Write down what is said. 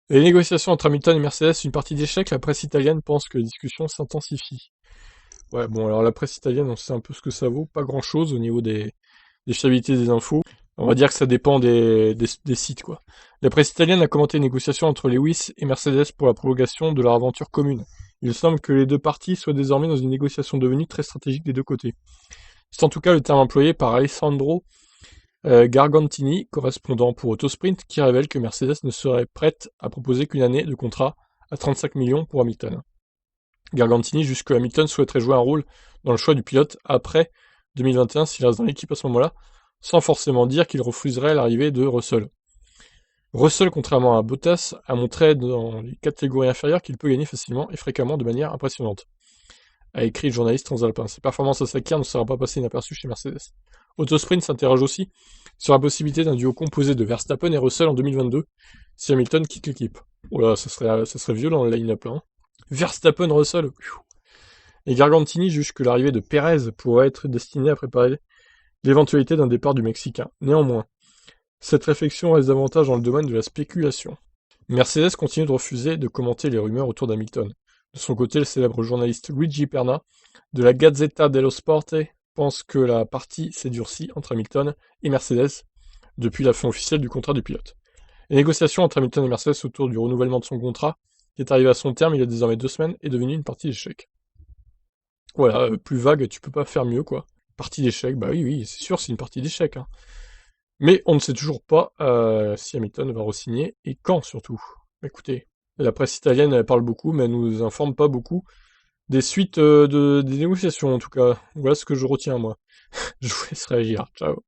Les négociations entre Hamilton et Mercedes, une partie d'échec, la presse italienne pense que les discussions s'intensifient. Ouais, bon, alors la presse italienne, on sait un peu ce que ça vaut, pas grand-chose au niveau des fiabilités des infos. On va dire que ça dépend des sites, quoi. La presse italienne a commenté les négociations entre Lewis et Mercedes pour la prolongation de leur aventure commune. Il semble que les deux parties soient désormais dans une négociation devenue très stratégique des deux côtés. C'est en tout cas le terme employé par Alessandro Gargantini, correspondant pour Autosprint, qui révèle que Mercedes ne serait prête à proposer qu'une année de contrat à 35 millions pour Hamilton. Gargantini juge que Hamilton souhaiterait jouer un rôle dans le choix du pilote après 2021 s'il reste dans l'équipe à ce moment-là, sans forcément dire qu'il refuserait l'arrivée de Russell. Russell, contrairement à Bottas, a montré dans les catégories inférieures qu'il peut gagner facilement et fréquemment de manière impressionnante, a écrit le journaliste transalpin. Ses performances à Sakir ne sera pas passées inaperçues chez Mercedes. Autosprint s'interroge aussi sur la possibilité d'un duo composé de Verstappen et Russell en 2022 si Hamilton quitte l'équipe. Oh là, ça serait violent le line-up là. Hein. Verstappen-Russell. Et Gargantini juge que l'arrivée de Pérez pourrait être destinée à préparer l'éventualité d'un départ du Mexicain. Néanmoins, cette réflexion reste davantage dans le domaine de la spéculation. Mercedes continue de refuser de commenter les rumeurs autour d'Hamilton. De son côté, le célèbre journaliste Luigi Perna de la Gazzetta dello Sport pense que la partie s'est durcie entre Hamilton et Mercedes depuis la fin officielle du contrat du pilote. Les négociations entre Hamilton et Mercedes autour du renouvellement de son contrat, qui est arrivé à son terme il y a désormais 2 semaines, est devenue une partie d'échec. Voilà, plus vague, tu peux pas faire mieux, quoi. Partie d'échec, bah oui, oui, c'est sûr, c'est une partie d'échec. Hein. Mais on ne sait toujours pas si Hamilton va re-signer et quand surtout. Écoutez, la presse italienne elle parle beaucoup, mais elle nous informe pas beaucoup des suites des négociations en tout cas. Voilà ce que je retiens moi. Je vous laisse réagir. Ciao.